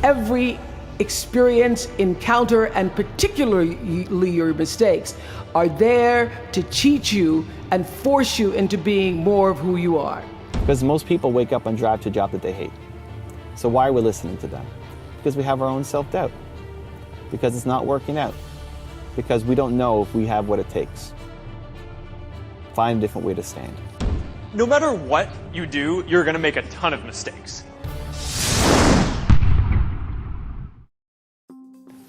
every experience, encounter, and particularly your mistakes are there to teach you and force you into being more of who you are. Because most people wake up and drive to a job that they hate. So why are we listening to them? Because we have our own self-doubt. Because it's not working out. Because we don't know if we have what it takes. Find a different way to stand. No matter what you do, you're going to make a ton of mistakes.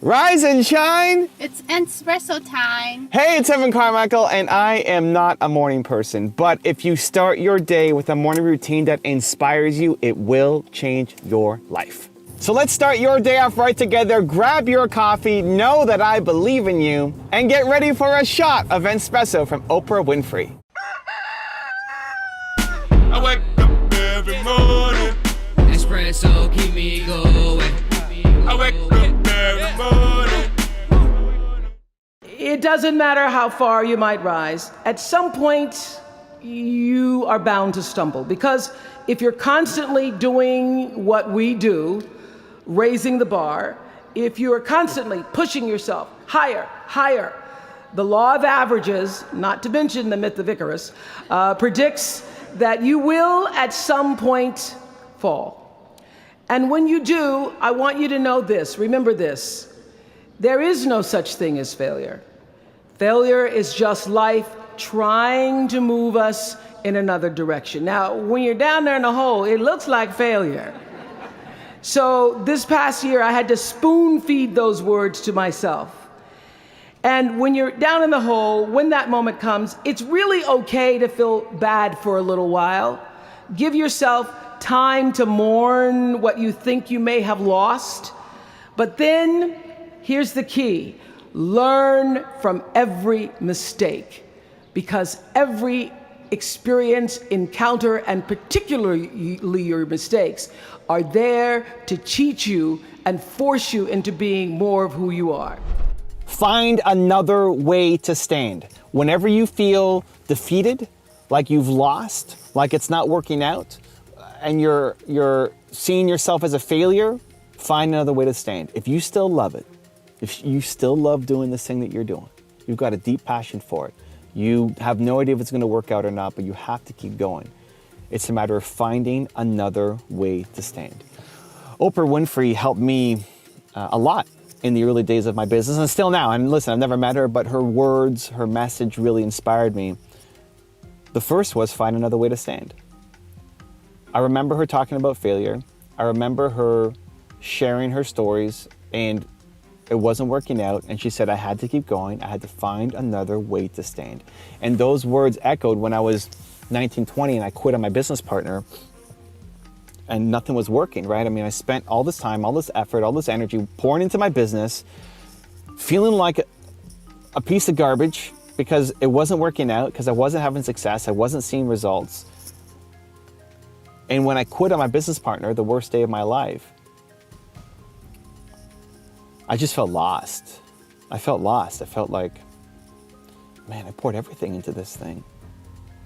Rise and shine! It's Entspresso time. Hey, it's Evan Carmichael, and I am not a morning person. But if you start your day with a morning routine that inspires you, it will change your life. So let's start your day off right together. Grab your coffee, know that I believe in you, and get ready for a shot of Entspresso from Oprah Winfrey. I wake up every morning. Espresso keep me going. I wake up every morning. It doesn't matter how far you might rise. At some point, you are bound to stumble, because if you're constantly doing what we do, raising the bar, if you are constantly pushing yourself higher, higher, the law of averages, not to mention the myth of Icarus, predicts that you will at some point fall. And when you do, I want you to know this, remember this, there is no such thing as failure. Failure is just life trying to move us in another direction. Now, when you're down there in the hole, it looks like failure. So this past year, I had to spoon feed those words to myself. And when you're down in the hole, when that moment comes, it's really okay to feel bad for a little while. Give yourself time to mourn what you think you may have lost. But then, here's the key. Learn from every mistake, because every experience, encounter, and particularly your mistakes are there to teach you and force you into being more of who you are. Find another way to stand. Whenever you feel defeated, like you've lost, like it's not working out, and you're seeing yourself as a failure, find another way to stand. If you still love it, if you still love doing this thing that you're doing, you've got a deep passion for it, you have no idea if it's going to work out or not, but you have to keep going. It's a matter of finding another way to stand. Oprah Winfrey helped me a lot in the early days of my business, and still now. And listen, I've never met her, but her words, her message really inspired me. The first was find another way to stand. I remember her talking about failure. I remember her sharing her stories, and it wasn't working out. And she said, I had to keep going. I had to find another way to stand. And those words echoed when I was 19, 20, and I quit on my business partner, and nothing was working, right? I mean, I spent all this time, all this effort, all this energy pouring into my business, feeling like a piece of garbage because it wasn't working out, because I wasn't having success, I wasn't seeing results. And when I quit on my business partner, the worst day of my life, I just felt lost. I felt lost. I felt like, man, I poured everything into this thing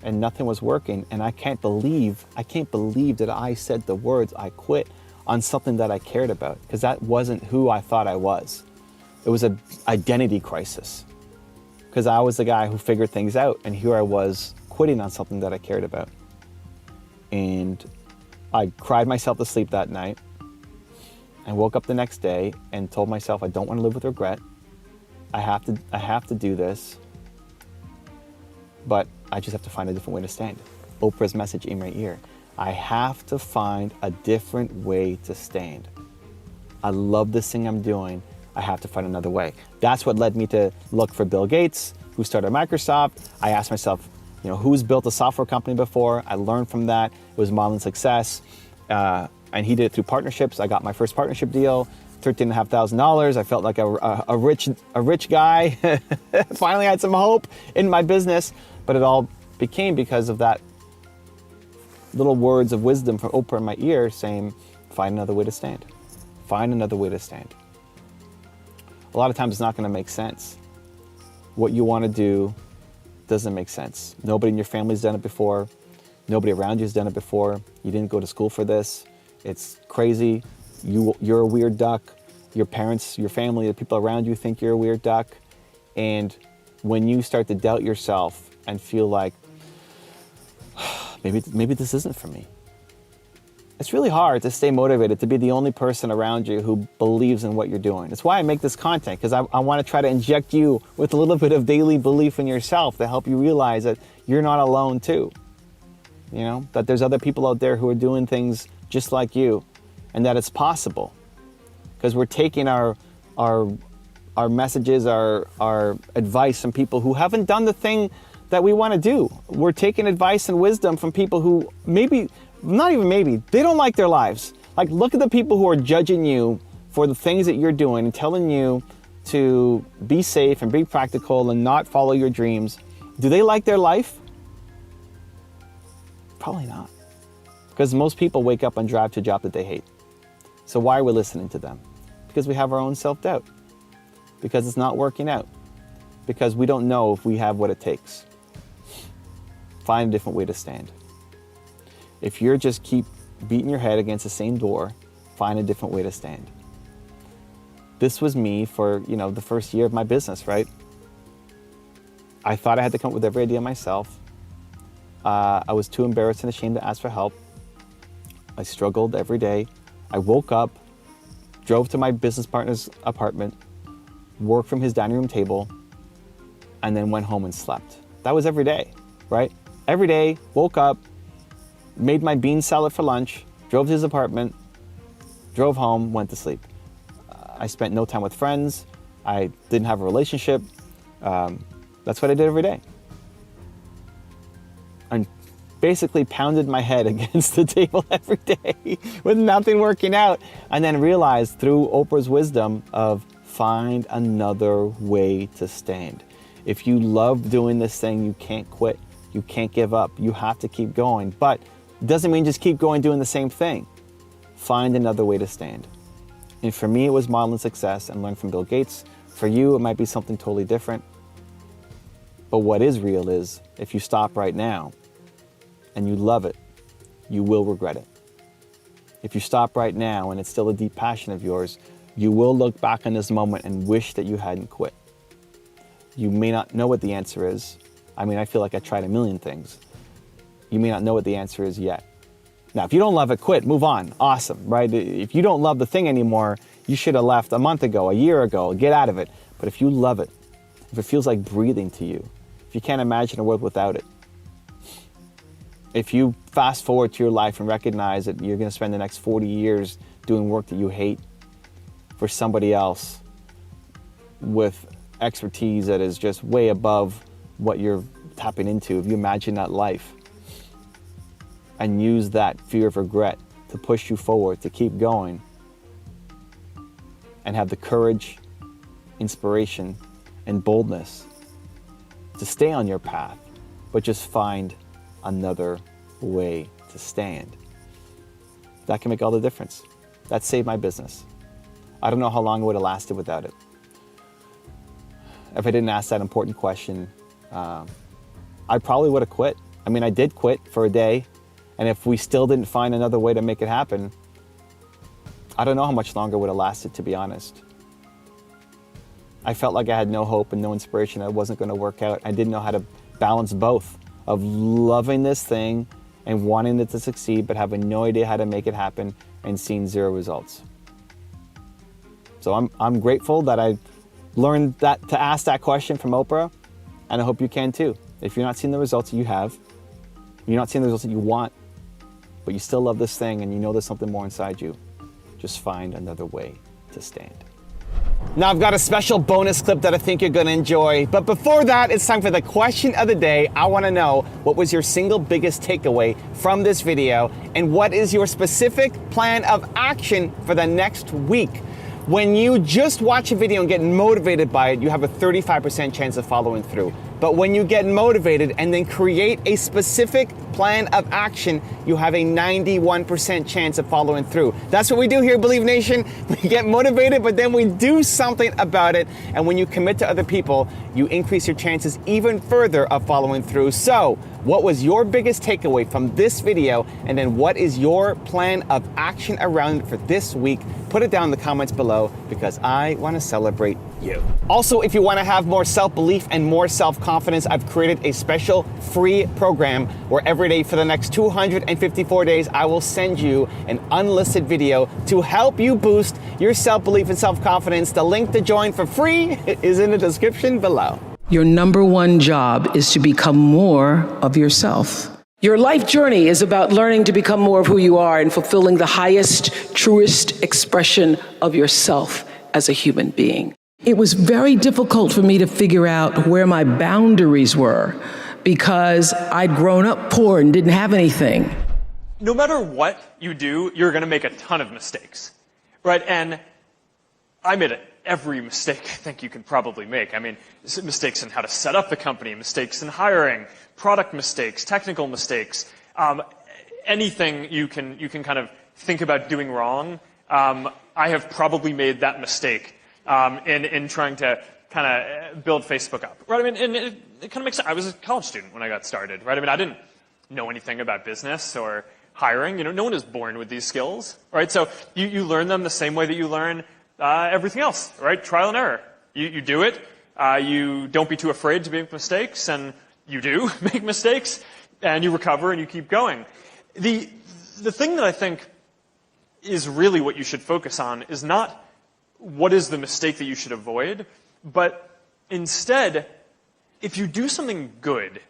and nothing was working. And I can't believe that I said the words, I quit, on something that I cared about, because that wasn't who I thought I was. It was an identity crisis, because I was the guy who figured things out, and here I was quitting on something that I cared about. And I cried myself to sleep that night. I woke up the next day and told myself, I don't want to live with regret. I have to do this, but I just have to find a different way to stand. Oprah's message in my ear. I have to find a different way to stand. I love this thing I'm doing. I have to find another way. That's what led me to look for Bill Gates, who started Microsoft. I asked myself, who's built a software company before? I learned from that. It was modeling success. And he did it through partnerships. I got my first partnership deal, $13,500. I felt like a rich guy. Finally had some hope in my business, but it all became because of that little words of wisdom from Oprah in my ear saying, find another way to stand. Find another way to stand. A lot of times it's not going to make sense. What you want to do doesn't make sense. Nobody in your family's done it before. Nobody around you has done it before. You didn't go to school for this. It's crazy. you're a weird duck. Your parents, your family, the people around you think you're a weird duck. And when you start to doubt yourself and feel like, maybe this isn't for me, it's really hard to stay motivated, to be the only person around you who believes in what you're doing. That's why I make this content, because I want to try to inject you with a little bit of daily belief in yourself to help you realize that you're not alone too. You know, that there's other people out there who are doing things just like you, and that it's possible. Because we're taking our messages, our advice from people who haven't done the thing that we want to do. We're taking advice and wisdom from people who maybe, not even maybe, they don't like their lives. Like, look at the people who are judging you for the things that you're doing and telling you to be safe and be practical and not follow your dreams. Do they like their life? Probably not. Because most people wake up and drive to a job that they hate. So why are we listening to them? Because we have our own self-doubt. Because it's not working out. Because we don't know if we have what it takes. Find a different way to stand. If you're just keep beating your head against the same door, find a different way to stand. This was me for, the first year of my business, right? I thought I had to come up with every idea myself. I was too embarrassed and ashamed to ask for help. I struggled every day. I woke up, drove to my business partner's apartment, worked from his dining room table, and then went home and slept. That was every day, right? Every day, woke up, made my bean salad for lunch, drove to his apartment, drove home, went to sleep. I spent no time with friends. I didn't have a relationship. That's what I did every day. And basically pounded my head against the table every day with nothing working out. And then realized through Oprah's wisdom of find another way to stand. If you love doing this thing, you can't quit. You can't give up. You have to keep going. But it doesn't mean just keep going doing the same thing. Find another way to stand. And for me, it was modeling success and learn from Bill Gates. For you, it might be something totally different. But what is real is, if you stop right now and you love it, you will regret it. If you stop right now and it's still a deep passion of yours, you will look back on this moment and wish that you hadn't quit. You may not know what the answer is. I mean, I feel like I tried a million things. You may not know what the answer is yet. Now, if you don't love it, quit, move on. Awesome, right? If you don't love the thing anymore, you should have left a month ago, a year ago, get out of it. But if you love it, if it feels like breathing to you, if you can't imagine a world without it, if you fast forward to your life and recognize that you're going to spend the next 40 years doing work that you hate for somebody else with expertise that is just way above what you're tapping into, if you imagine that life and use that fear of regret to push you forward, to keep going and have the courage, inspiration, and boldness to stay on your path, but just find another way to stand. That can make all the difference. That saved my business. I don't know how long it would have lasted without it. If I didn't ask that important question, I probably would have quit. I mean, I did quit for a day, and if we still didn't find another way to make it happen, I don't know how much longer it would have lasted, to be honest. I felt like I had no hope and no inspiration. It wasn't going to work out. I didn't know how to balance both of loving this thing and wanting it to succeed, but having no idea how to make it happen and seeing zero results. So I'm grateful that I learned that to ask that question from Oprah, and I hope you can too. If you're not seeing the results that you have, you're not seeing the results that you want, but you still love this thing and you know there's something more inside you, just find another way to stand. Now I've got a special bonus clip that I think you're gonna enjoy, but before that, it's time for the question of the day. I wanna know, what was your single biggest takeaway from this video, and what is your specific plan of action for the next week? When you just watch a video and get motivated by it, you have a 35% chance of following through. But when you get motivated and then create a specific plan of action, you have a 91% chance of following through. That's what we do here, Believe Nation. We get motivated, but then we do something about it. And when you commit to other people, you increase your chances even further of following through. So What was your biggest takeaway from this video? And then what is your plan of action around it for this week? Put it down in the comments below because I want to celebrate you. Also, if you want to have more self-belief and more self-confidence, I've created a special free program where every day for the next 254 days, I will send you an unlisted video to help you boost your self-belief and self-confidence. The link to join for free is in the description below. Your number one job is to become more of yourself. Your life journey is about learning to become more of who you are and fulfilling the highest, truest expression of yourself as a human being. It was very difficult for me to figure out where my boundaries were because I'd grown up poor and didn't have anything. No matter what you do, you're going to make a ton of mistakes, right? And I made every mistake I think you could probably make. I mean, mistakes in how to set up the company, mistakes in hiring, product mistakes, technical mistakes, anything you can kind of think about doing wrong. I have probably made that mistake in trying to kind of build Facebook up, right? I mean, and it kind of makes sense. I was a college student when I got started, right? I mean, I didn't know anything about business or hiring. You know, no one is born with these skills, right? So you learn them the same way that you learn everything else, right? Trial and error. You do it. You don't be too afraid to make mistakes, and you do make mistakes, and you recover and you keep going. The thing that I think is really what you should focus on is not what is the mistake that you should avoid, but instead, if you do something good,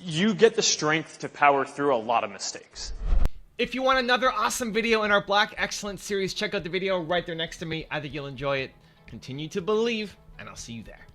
you get the strength to power through a lot of mistakes. If you want another awesome video in our Black Excellence series, check out the video right there next to me. I think you'll enjoy it. Continue to believe, and I'll see you there.